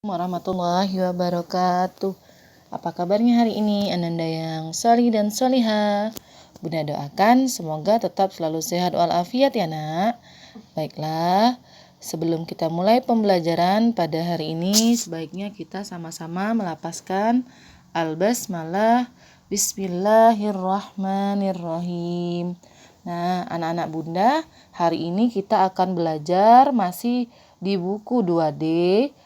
Warahmatullahi wabarakatuh. Apa kabarnya hari ini Ananda yang solih dan solihah? Bunda doakan semoga tetap selalu sehat walafiat ya nak. Baiklah, sebelum kita mulai pembelajaran pada hari ini, sebaiknya kita sama-sama melapaskan al-basmalah. Bismillahirrahmanirrahim. Nah, anak-anak Bunda, hari ini kita akan belajar masih di buku 2D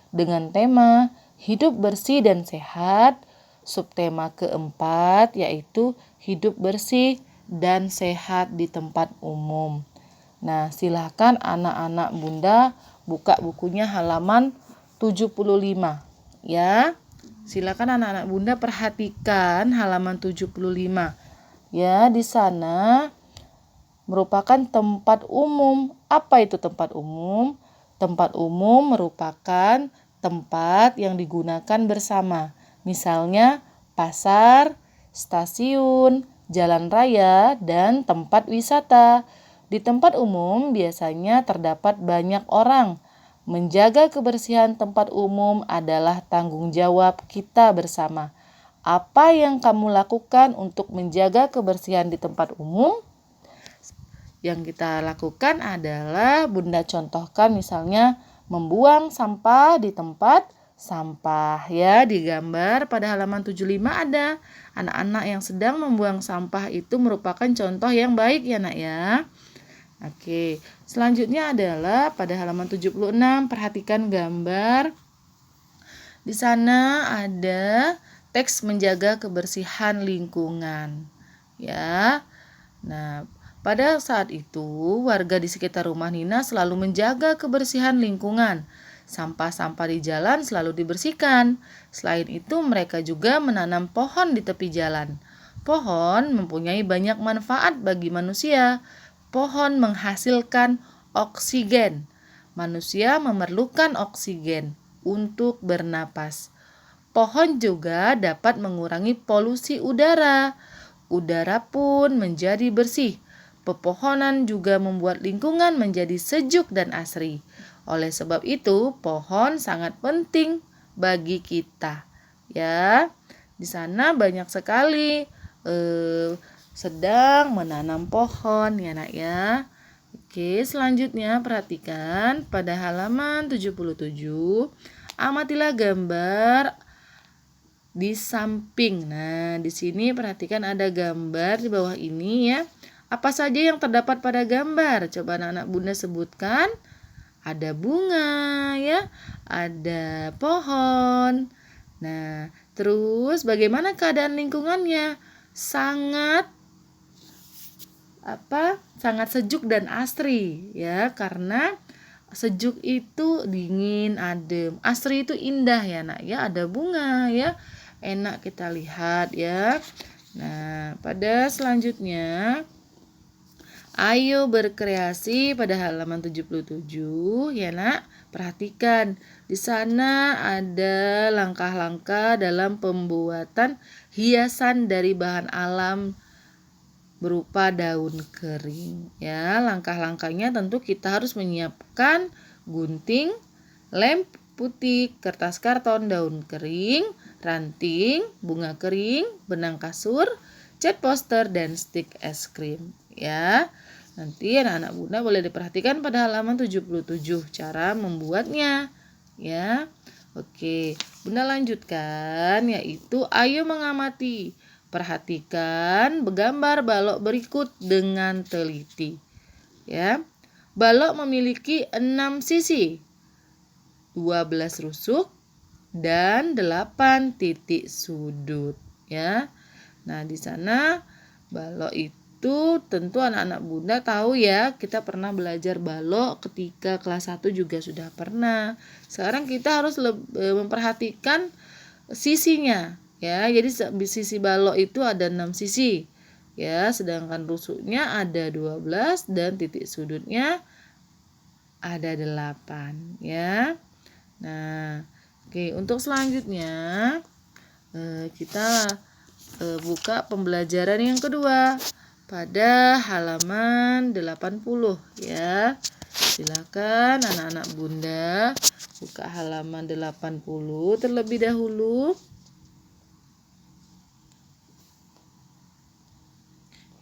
dengan tema hidup bersih dan sehat. Subtema keempat yaitu hidup bersih dan sehat di tempat umum. Nah, silakan anak-anak Bunda buka bukunya halaman 75 ya. Silakan anak-anak Bunda perhatikan halaman 75. Ya, di sana merupakan tempat umum. Apa itu tempat umum? Tempat umum merupakan tempat yang digunakan bersama. Misalnya pasar, stasiun, jalan raya, dan tempat wisata. Di tempat umum biasanya terdapat banyak orang. Menjaga kebersihan tempat umum adalah tanggung jawab kita bersama. Apa yang kamu lakukan untuk menjaga kebersihan di tempat umum? Yang kita lakukan adalah Bunda contohkan misalnya membuang sampah di tempat sampah ya. Di gambar pada halaman 75 ada anak-anak yang sedang membuang sampah, itu merupakan contoh yang baik ya nak ya. Oke, selanjutnya adalah pada halaman 76 perhatikan gambar. Di sana ada teks menjaga kebersihan lingkungan ya. Nah, pada saat itu, warga di sekitar rumah Nina selalu menjaga kebersihan lingkungan. Sampah-sampah di jalan selalu dibersihkan. Selain itu, mereka juga menanam pohon di tepi jalan. Pohon mempunyai banyak manfaat bagi manusia. Pohon menghasilkan oksigen. Manusia memerlukan oksigen untuk bernapas. Pohon juga dapat mengurangi polusi udara. Udara pun menjadi bersih. Pepohonan juga membuat lingkungan menjadi sejuk dan asri. Oleh sebab itu, pohon sangat penting bagi kita. Ya, di sana banyak sekali sedang menanam pohon ya nak ya. Oke, selanjutnya perhatikan pada halaman 77. Amatilah gambar di samping. Nah, di sini perhatikan ada gambar di bawah ini ya. Apa saja yang terdapat pada gambar? Coba anak-anak Bunda sebutkan. Ada bunga ya, ada pohon. Nah, terus bagaimana keadaan lingkungannya? Sangat sejuk dan asri ya, karena sejuk itu dingin, adem. Asri itu indah ya nak ya, ada bunga ya. Enak kita lihat ya. Nah, pada selanjutnya ayo berkreasi pada halaman 77 ya nak. Perhatikan di sana ada langkah-langkah dalam pembuatan hiasan dari bahan alam berupa daun kering ya. Langkah-langkahnya tentu kita harus menyiapkan gunting, lem putih, kertas karton, daun kering, ranting, bunga kering, benang kasur, cat poster, dan stik es krim ya. Nanti anak-anak Bunda boleh diperhatikan pada halaman 77 cara membuatnya ya. Oke, Bunda lanjutkan yaitu ayo mengamati. Perhatikan gambar balok berikut dengan teliti ya. Balok memiliki 6 sisi, 12 rusuk, dan 8 titik sudut ya. Nah, di sana balok itu tentu anak-anak Bunda tahu ya, kita pernah belajar balok ketika kelas 1 juga sudah pernah. Sekarang kita harus memperhatikan sisinya ya. Jadi sisi balok itu ada 6 sisi ya, sedangkan rusuknya ada 12 dan titik sudutnya ada 8 ya. Nah, oke, untuk selanjutnya kita buka pembelajaran yang kedua pada halaman 80 ya. Silakan anak-anak Bunda Buka halaman 80 terlebih dahulu.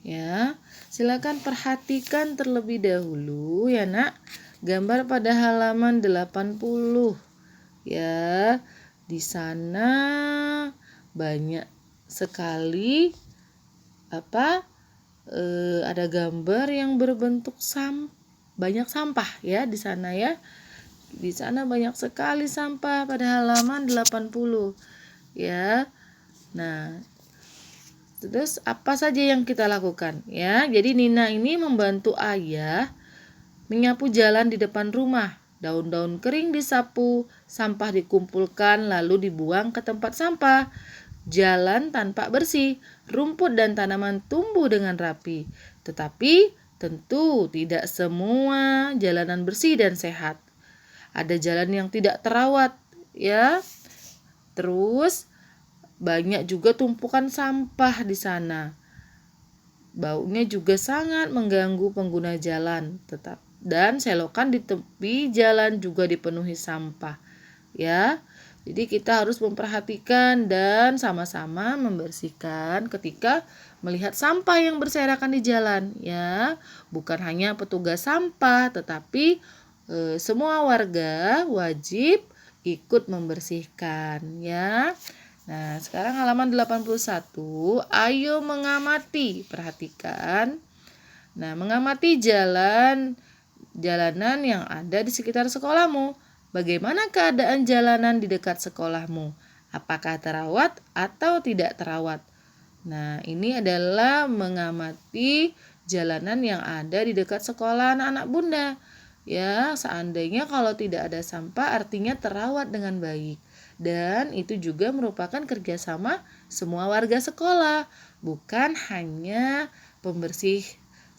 Ya, silakan perhatikan terlebih dahulu ya Nak. Gambar pada halaman 80. Ya, di sana banyak sekali ada gambar yang berbentuk banyak sampah ya di sana ya. Di sana banyak sekali sampah pada halaman 80. Ya. Nah, terus apa saja yang kita lakukan ya? Jadi Nina ini membantu ayah menyapu jalan di depan rumah. Daun-daun kering disapu, sampah dikumpulkan lalu dibuang ke tempat sampah. Jalan tampak bersih, rumput dan tanaman tumbuh dengan rapi. Tetapi tentu tidak semua jalanan bersih dan sehat. Ada jalan yang tidak terawat ya. Terus banyak juga tumpukan sampah di sana. Baunya juga sangat mengganggu pengguna jalan. Dan selokan di tepi jalan juga dipenuhi sampah. Ya. Jadi kita harus memperhatikan dan sama-sama membersihkan ketika melihat sampah yang berserakan di jalan, ya. Bukan hanya petugas sampah, tetapi semua warga wajib ikut membersihkan, ya. Nah, sekarang halaman 81, ayo mengamati, perhatikan. Nah, mengamati jalanan yang ada di sekitar sekolahmu. Bagaimana keadaan jalanan di dekat sekolahmu? Apakah terawat atau tidak terawat? Nah, ini adalah mengamati jalanan yang ada di dekat sekolah anak-anak Bunda. Ya, seandainya kalau tidak ada sampah artinya terawat dengan baik. Dan itu juga merupakan kerjasama semua warga sekolah, bukan hanya pembersih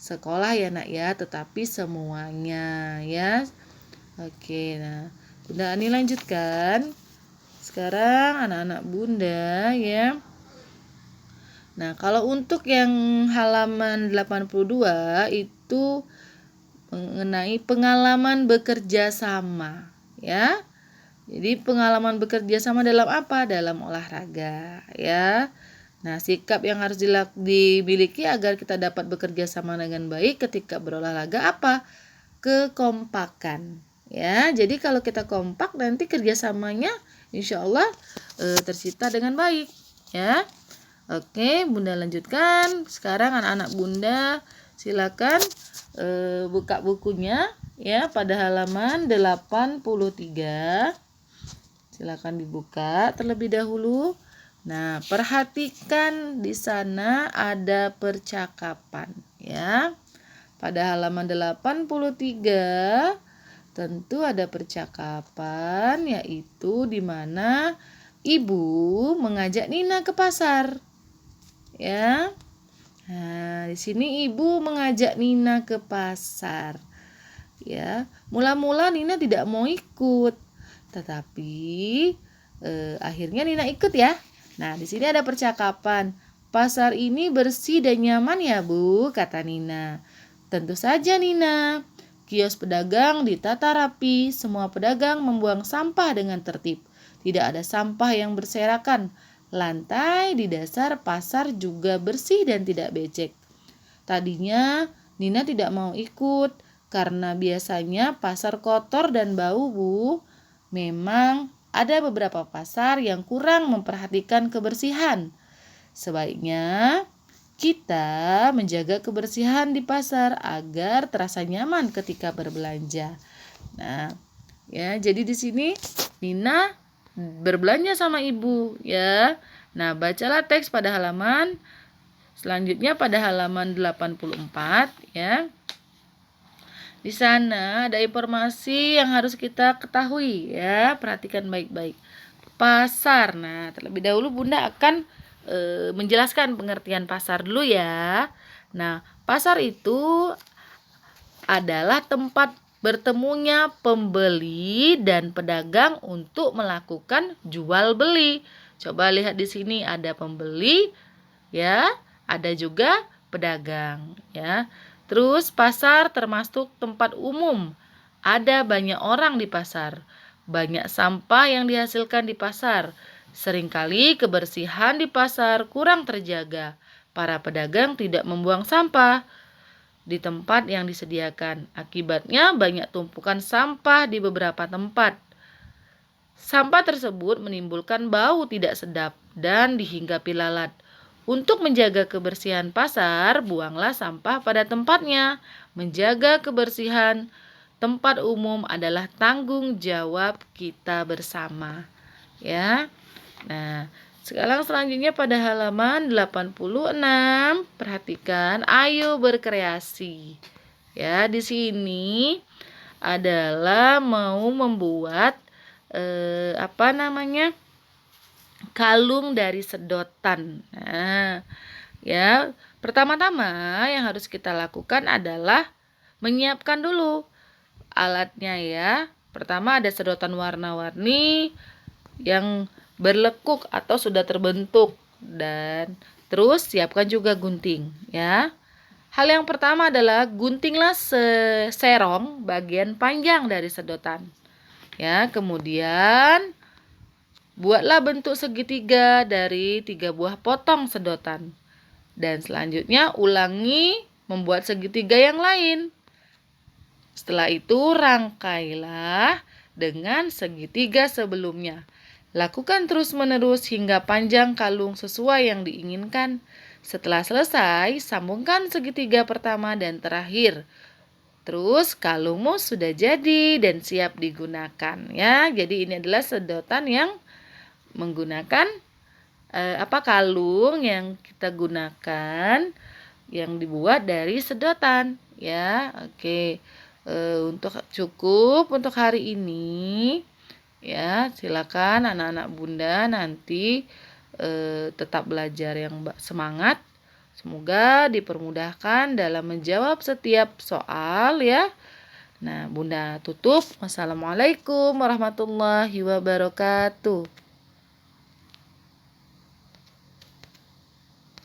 sekolah ya Nak ya, tetapi semuanya ya. Oke, nah Bunda Ani lanjutkan. Sekarang anak-anak Bunda ya. Nah, kalau untuk yang halaman 82 itu mengenai pengalaman bekerja sama ya. Jadi pengalaman bekerja sama dalam apa? Dalam olahraga ya. Nah, sikap yang harus dimiliki agar kita dapat bekerja sama dengan baik ketika berolahraga apa? Kekompakan ya. Jadi kalau kita kompak nanti kerjasamanya insya Allah tercipta dengan baik ya. Oke, Bunda lanjutkan. Sekarang anak-anak Bunda silakan buka bukunya ya pada halaman 83. Silakan dibuka terlebih dahulu. Nah, perhatikan di sana ada percakapan ya. Pada halaman 83 tentu ada percakapan yaitu di mana ibu mengajak Nina ke pasar. Ya. Nah, di sini ibu mengajak Nina ke pasar. Ya, mula-mula Nina tidak mau ikut. Tetapi akhirnya Nina ikut ya. Nah, di sini ada percakapan. Pasar ini bersih dan nyaman ya, Bu, kata Nina. Tentu saja, Nina. Kios pedagang ditata rapi, semua pedagang membuang sampah dengan tertib. Tidak ada sampah yang berserakan. Lantai di dasar pasar juga bersih dan tidak becek. Tadinya Nina tidak mau ikut karena biasanya pasar kotor dan bau, Bu. Memang ada beberapa pasar yang kurang memperhatikan kebersihan. Sebaiknya kita menjaga kebersihan di pasar agar terasa nyaman ketika berbelanja. Nah, ya, jadi di sini Nina berbelanja sama ibu, ya. Nah, bacalah teks pada halaman selanjutnya pada halaman 84, ya. Di sana ada informasi yang harus kita ketahui ya, perhatikan baik-baik. Pasar. Nah, terlebih dahulu Bunda akan menjelaskan pengertian pasar dulu ya. Nah, pasar itu adalah tempat bertemunya pembeli dan pedagang untuk melakukan jual beli. Coba lihat di sini ada pembeli ya, ada juga pedagang ya. Terus pasar termasuk tempat umum. Ada banyak orang di pasar. banyak sampah yang dihasilkan di pasar. Seringkali kebersihan di pasar kurang terjaga. Para pedagang tidak membuang sampah di tempat yang disediakan. Akibatnya banyak tumpukan sampah di beberapa tempat. Sampah tersebut menimbulkan bau tidak sedap dan dihinggapi lalat. Untuk menjaga kebersihan pasar, buanglah sampah pada tempatnya. Menjaga kebersihan tempat umum adalah tanggung jawab kita bersama. Ya. Nah, sekarang selanjutnya pada halaman 86, perhatikan, ayo berkreasi. Ya, di sini adalah mau membuat kalung dari sedotan. Nah, ya, pertama-tama yang harus kita lakukan adalah menyiapkan dulu alatnya ya. Pertama ada sedotan warna-warni yang berlekuk atau sudah terbentuk, dan terus siapkan juga gunting ya. Hal yang pertama adalah guntinglah serong bagian panjang dari sedotan. Ya, kemudian buatlah bentuk segitiga dari 3 buah potong sedotan. Dan selanjutnya ulangi membuat segitiga yang lain. Setelah itu rangkailah dengan segitiga sebelumnya. Lakukan terus-menerus hingga panjang kalung sesuai yang diinginkan. Setelah selesai, sambungkan segitiga pertama dan terakhir. Terus kalungmu sudah jadi dan siap digunakan ya. Jadi ini adalah sedotan yang menggunakan kalung yang kita gunakan yang dibuat dari sedotan ya. Oke. Cukup untuk hari ini. Ya, silakan anak-anak Bunda nanti tetap belajar yang semangat. Semoga dipermudahkan dalam menjawab setiap soal ya. Nah, Bunda tutup. Wassalamualaikum warahmatullahi wabarakatuh.